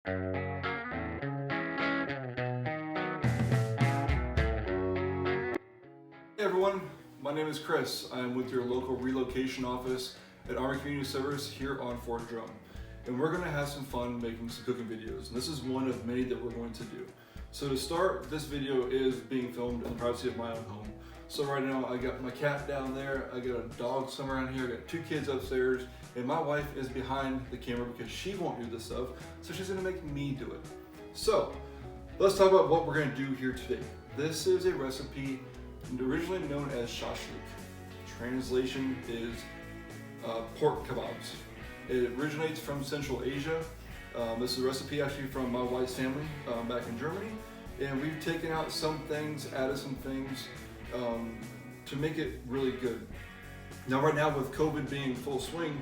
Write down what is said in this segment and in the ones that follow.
Hey everyone, my name is Chris. I am with your local relocation office at Army Community Service here on Fort Drum. And we're gonna have some fun making some cooking videos. And this is one of many that we're going to do. So to start, this video is being filmed in the privacy of my own home. So right now I got my cat down there, I got a dog somewhere around here, I got 2 kids upstairs, and my wife is behind the camera because she won't do this stuff, so she's gonna make me do it. So, let's talk about what we're gonna do here today. This is a recipe originally known as shashlik. Translation is pork kebabs. It originates from Central Asia. This is a recipe actually from my wife's family back in Germany. And we've taken out some things, added some things to make it really good. Now right now with COVID being full swing,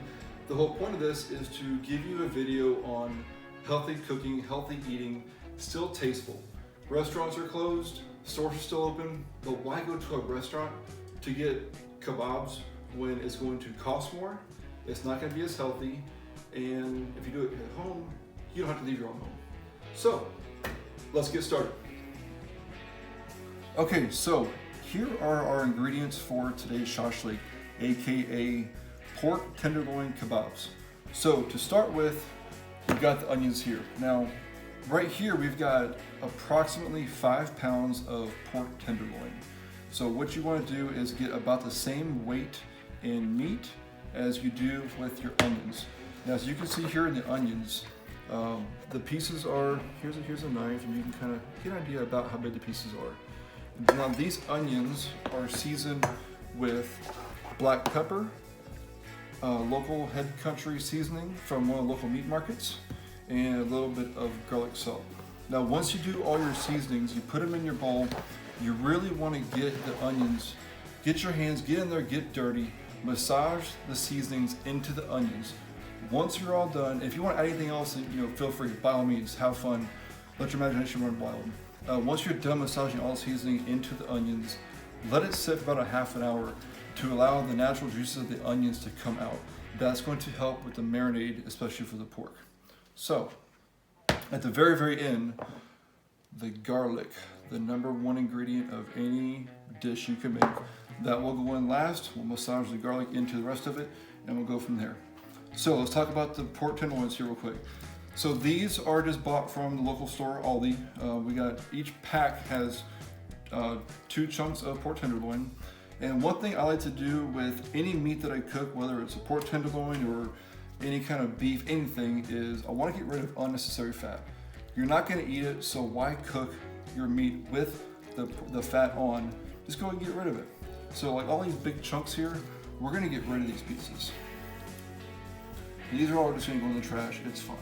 the whole point of this is to give you a video on healthy cooking, healthy eating, still tasteful. Restaurants are closed, stores are still open, but why go to a restaurant to get kebabs when it's going to cost more, it's not going to be as healthy, and if you do it at home, you don't have to leave your own home. So, let's get started. Okay, so here are our ingredients for today's shashlik, aka pork tenderloin kebabs. So to start with, we've got the onions here. Now, right here we've got approximately 5 pounds of pork tenderloin. So what you want to do is get about the same weight in meat as you do with your onions. Now as you can see here in the onions, the pieces are, here's a knife and you can kind of get an idea about how big the pieces are. Now these onions are seasoned with black pepper, local head country seasoning from one of the local meat markets, and a little bit of garlic salt. Now once you do all your seasonings, you put them in your bowl, you really want to get the onions, get your hands, get in there, get dirty, massage the seasonings into the onions. Once you're all done, if you want to add anything else, feel free, by all means, have fun, let your imagination run wild. Once you're done massaging all the seasoning into the onions, let it sit for about a half an hour to allow the natural juices of the onions to come out. That's going to help with the marinade, especially for the pork. So, at the very, very end, the garlic, the #1 ingredient of any dish you can make. That will go in last. We'll massage the garlic into the rest of it, and we'll go from there. So let's talk about the pork tenderloins here real quick. So these are just bought from the local store, Aldi. We got, each pack has 2 chunks of pork tenderloin. And one thing I like to do with any meat that I cook, whether it's a pork tenderloin or any kind of beef, anything, is I want to get rid of unnecessary fat. You're not going to eat it, so why cook your meat with the fat on? Just go and get rid of it. So like all these big chunks here, we're going to get rid of these pieces. And these are all just going to go in the trash, it's fine.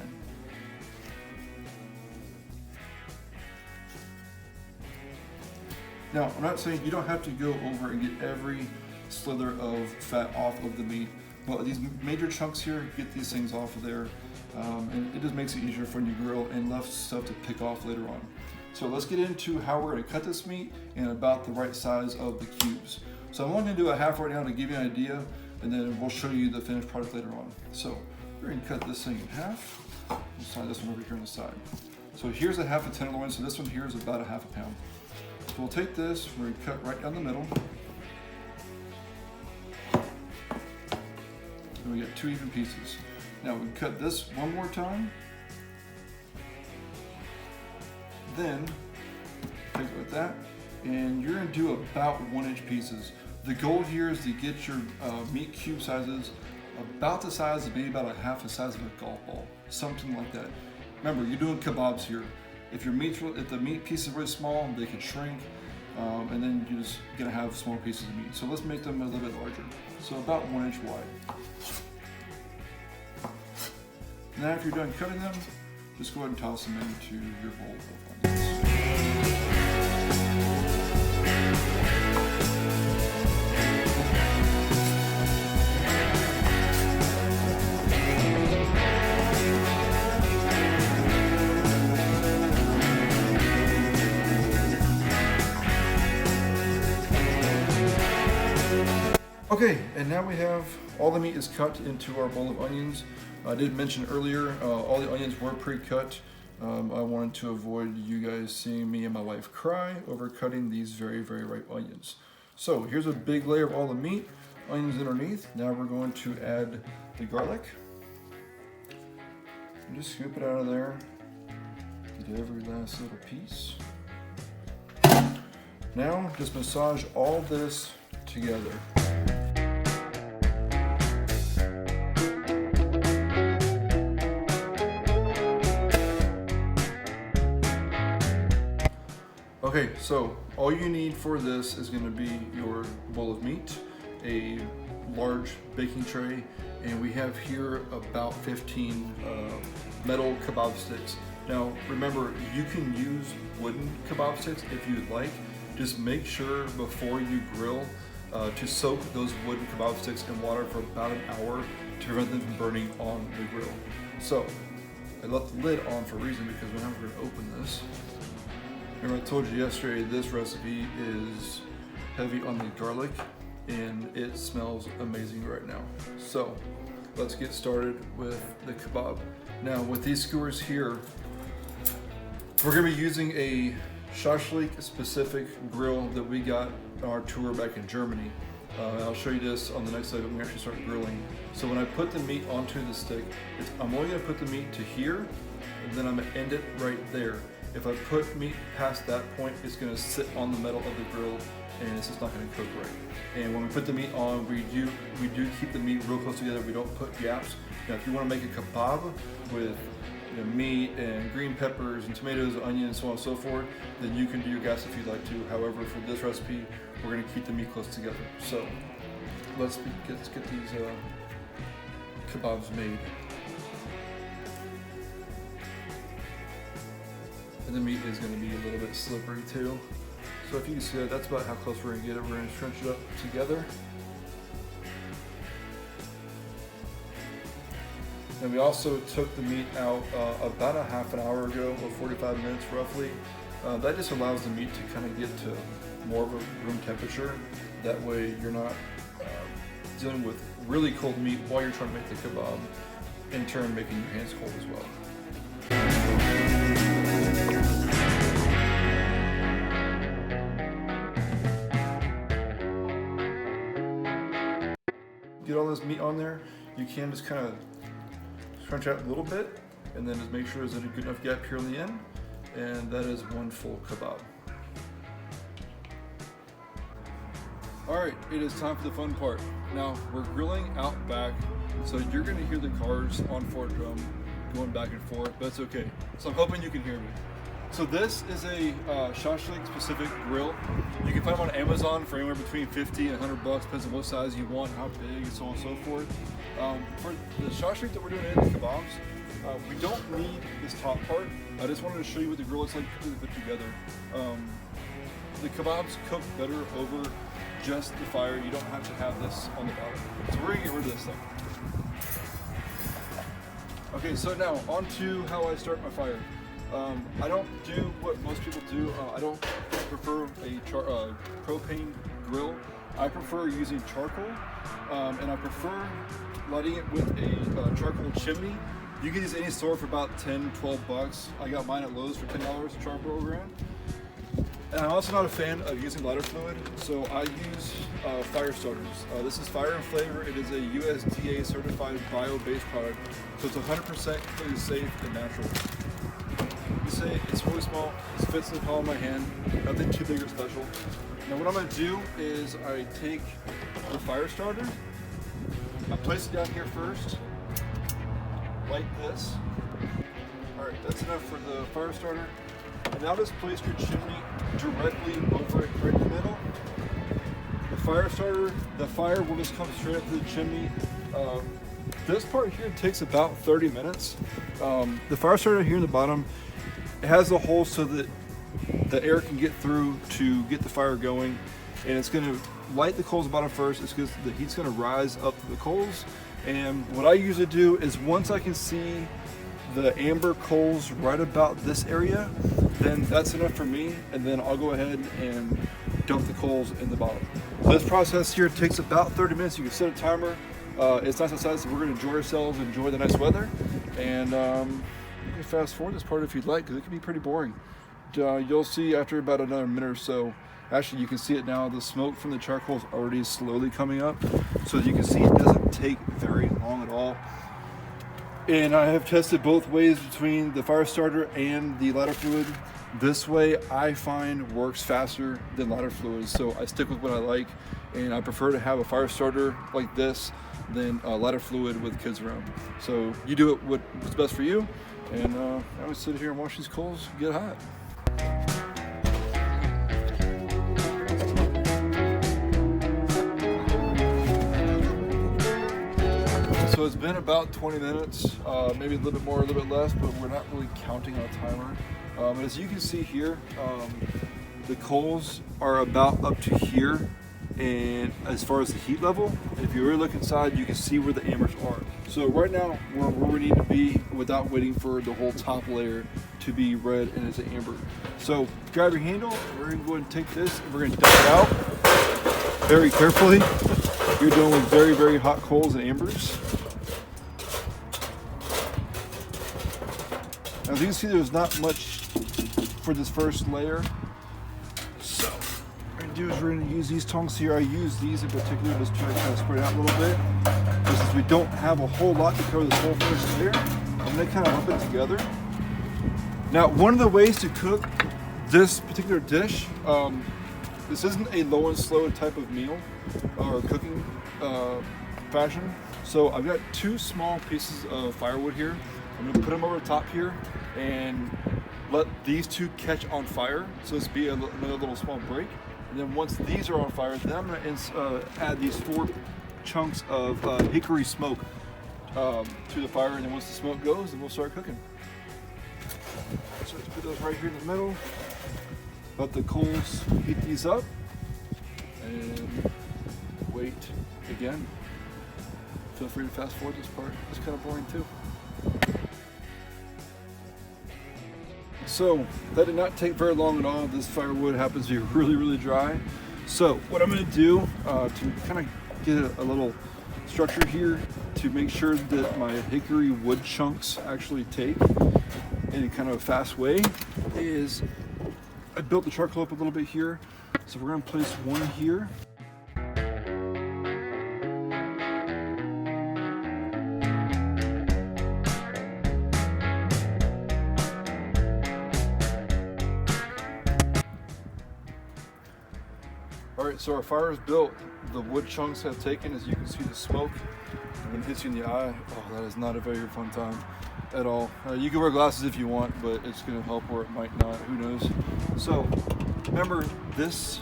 Now, I'm not saying you don't have to go over and get every slither of fat off of the meat, but these major chunks here, get these things off of there, and it just makes it easier for when you grill and left stuff to pick off later on. So let's get into how we're going to cut this meat and about the right size of the cubes. So I'm only going to do a half right now to give you an idea, and then we'll show you the finished product later on. So we're going to cut this thing in half. We'll slide this one over here on the side. So here's a half a tenderloin, so this one here is about a half a pound. So we'll take this, we're going to cut right down the middle. And we get 2 even pieces. Now we cut this one more time. Then, take it like that, and you're going to do about 1-inch pieces. The goal here is to get your meat cube sizes about the size of maybe about a half the size of a golf ball, something like that. Remember, you're doing kebabs here. If the meat piece is really small, they can shrink, and then you're just gonna have small pieces of meat. So let's make them a little bit larger. So about 1 inch wide. Now if you're done cutting them, just go ahead and toss them into your bowl of onions. Okay, and now we have all the meat is cut into our bowl of onions. I did mention earlier, all the onions were pre-cut. I wanted to avoid you guys seeing me and my wife cry over cutting these very, very ripe onions. So here's a big layer of all the meat, onions underneath. Now we're going to add the garlic. And just scoop it out of there. Get every last little piece. Now just massage all this together. Okay, so all you need for this is going to be your bowl of meat, a large baking tray, and we have here about 15 metal kebab sticks. Now remember, you can use wooden kebab sticks if you'd like. Just make sure before you grill to soak those wooden kebab sticks in water for about an hour to prevent them from burning on the grill. So I left the lid on for a reason, because we're going to open this. Remember I told you yesterday this recipe is heavy on the garlic and it smells amazing right now. So let's get started with the kebab. Now with these skewers here, we're going to be using a shashlik specific grill that we got on our tour back in Germany. I'll show you this on the next slide when we actually start grilling. So when I put the meat onto the stick, I'm only going to put the meat to here, and then I'm going to end it right there. If I put meat past that point, it's going to sit on the metal of the grill and it's just not going to cook right. And when we put the meat on, we do keep the meat real close together. We don't put gaps. Now, if you want to make a kebab with meat and green peppers and tomatoes, onions, so on and so forth, then you can do your gaps if you'd like to. However, for this recipe, we're going to keep the meat close together. So let's get these kebabs made. And the meat is going to be a little bit slippery too. So if you can see that, that's about how close we're going to get it. We're going to crunch it up together. And we also took the meat out about a half an hour ago, or 45 minutes roughly. That just allows the meat to kind of get to more of a room temperature. That way you're not dealing with really cold meat while you're trying to make the kebab, in turn making your hands cold as well. Get all this meat on there, you can just kind of crunch out a little bit and then just make sure there's a good enough gap here on the end, and that is one full kebab. Alright, it is time for the fun part. Now we're grilling out back, so you're going to hear the cars on Fort Drum going back and forth, but it's okay. So I'm hoping you can hear me. So this is a shashlik specific grill. You can find them on Amazon for anywhere between 50 and 100 bucks, depends on what size you want, how big, and so on and so forth. For the shashlik that we're doing in the kebabs, we don't need this top part. I just wanted to show you what the grill looks like completely put together. The kebabs cook better over just the fire. You don't have to have this on the bottom. So we're gonna get rid of this thing. Okay, so now on to how I start my fire. I don't do what most people do. I don't prefer a propane grill. I prefer using charcoal, and I prefer lighting it with a charcoal chimney. You can use any store for about 10, 12 bucks. I got mine at Lowe's for $10, a charcoal brand. And I'm also not a fan of using lighter fluid, so I use fire starters. This is Fire and Flavor. It is a USDA certified bio-based product, so it's 100% completely safe and natural. You say it's really small, it fits in the palm of my hand, nothing too big or special. Now what I'm going to do is I take the fire starter, I place it down here first, light this. Alright, that's enough for the fire starter. And now just place your chimney directly over it, right in the middle. The fire starter, the fire will just come straight up to the chimney. This part here takes about 30 minutes. The fire starter here in the bottom, it has a hole so that the air can get through to get the fire going. And it's going to light the coals bottom first. It's because the heat's going to rise up to the coals. And what I usually do is once I can see the amber coals right about this area, then that's enough for me, and then I'll go ahead and dump the coals in the bottom. This process here takes about 30 minutes. You can set a timer. It's nice outside, so we're going to enjoy ourselves, enjoy the nice weather, and to fast forward this part if you'd like, because it can be pretty boring. You'll see after about another minute or so. Actually, you can see it now. The smoke from the charcoal is already slowly coming up. So as you can see, it doesn't take very long at all. And I have tested both ways between the fire starter and the lighter fluid. This way I find works faster than lighter fluid. So I stick with what I like, and I prefer to have a fire starter like this than lighter fluid with kids around. So you do it what's best for you. And I'm gonna sit here and watch these coals get hot. So it's been about 20 minutes, maybe a little bit more, a little bit less, but we're not really counting on a timer. As you can see here, the coals are about up to here, and as far as the heat level, if you really look inside, you can see where the ambers are. So right now, we're where we need to be without waiting for the whole top layer to be red and it's an amber. So grab your handle, we're gonna go ahead and take this, and we're gonna dump it out very carefully. You're dealing with very, very hot coals and ambers. As you can see, there's not much for this first layer. So what we're gonna do is we're gonna use these tongs here. I use these in particular just to kind of spread out a little bit. But since we don't have a whole lot to cover this whole first layer, I'm gonna kind of lump it together. Now, one of the ways to cook this particular dish, this isn't a low and slow type of meal or cooking fashion. So I've got 2 small pieces of firewood here. I'm gonna put them over the top here and let these 2 catch on fire. So this be another little small break. And then once these are on fire, then I'm gonna add these 4 chunks of hickory smoke to the fire. And then once the smoke goes, then we'll start cooking. So let's put those right here in the middle. Let the coals heat these up and wait again. Feel free to fast forward this part. It's kind of boring too. So that did not take very long at all. This firewood happens to be really, really dry. So what I'm gonna do to kind of get a little structure here to make sure that my hickory wood chunks actually take in a kind of a fast way is I built the charcoal up a little bit here. So we're gonna place one here. All right, so our fire is built. The wood chunks have taken, as you can see the smoke. And when it hits you in the eye, oh, that is not a very fun time at all. You can wear glasses if you want, but it's gonna help or it might not, who knows. So remember, this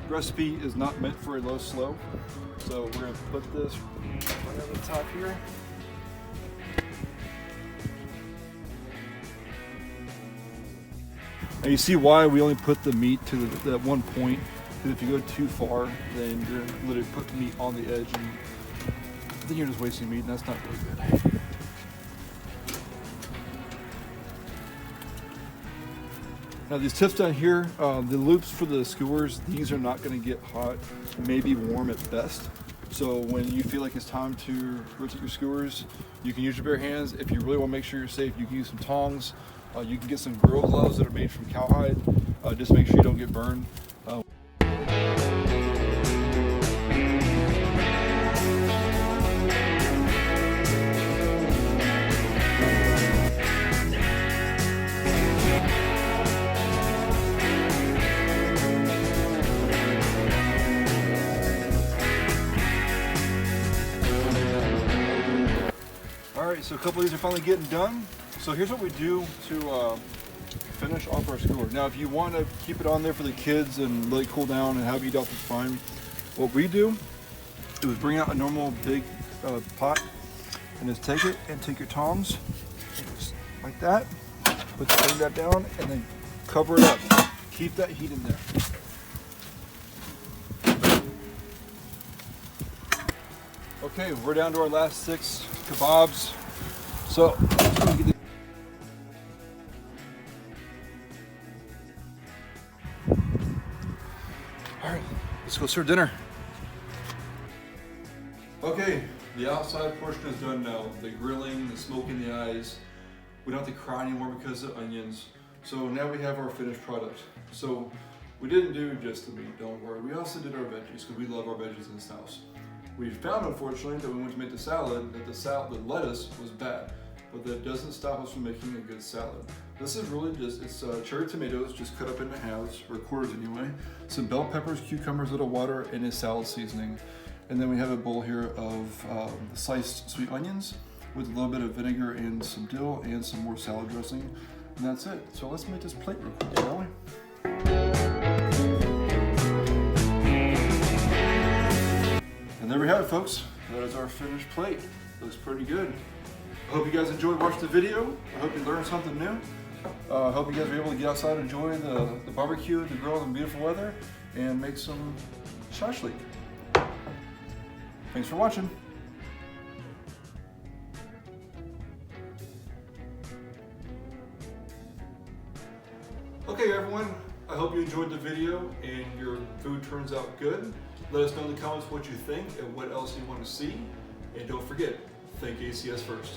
recipe is not meant for a low slow. So we're gonna put this right on the top here. And you see why we only put the meat to that one point. Because if you go too far, then you're literally putting meat on the edge, and then you're just wasting meat, and that's not really good. Now these tips down here, the loops for the skewers, these are not going to get hot, maybe warm at best. So when you feel like it's time to rotate your skewers, you can use your bare hands. If you really want to make sure you're safe, you can use some tongs. You can get some grill gloves that are made from cowhide. Just make sure you don't get burned. Alright, so a couple of these are finally getting done. So here's what we do to finish off our skewer. Now if you want to keep it on there for the kids and let it cool down and have it eat off, it's fine. What we do is bring out a normal big pot and just take it and take your tongs, just like that, bring that down and then cover it up. Keep that heat in there. Okay, we're down to our last 6 kebabs. So, alright, let's go serve dinner. Okay, the outside portion is done now. The grilling, the smoke in the eyes. We don't have to cry anymore because of onions. So now we have our finished product. So we didn't do just the meat, don't worry. We also did our veggies because we love our veggies in this house. We found, unfortunately, that when we went to make the salad, that the lettuce was bad, but that doesn't stop us from making a good salad. This is really just, it's cherry tomatoes just cut up into halves, or quarters anyway, some bell peppers, cucumbers, a little water, and a salad seasoning. And then we have a bowl here of sliced sweet onions with a little bit of vinegar and some dill and some more salad dressing. And that's it. So let's make this plate real quick, shall we? And there we have it, folks. That is our finished plate. Looks pretty good. I hope you guys enjoyed watching the video. I hope you learned something new. I hope you guys were able to get outside and enjoy the barbecue, the grill, and the beautiful weather, and make some shashlik. Thanks for watching. Okay everyone, I hope you enjoyed the video and your food turns out good. Let us know in the comments what you think and what else you want to see. And don't forget, think ACS first.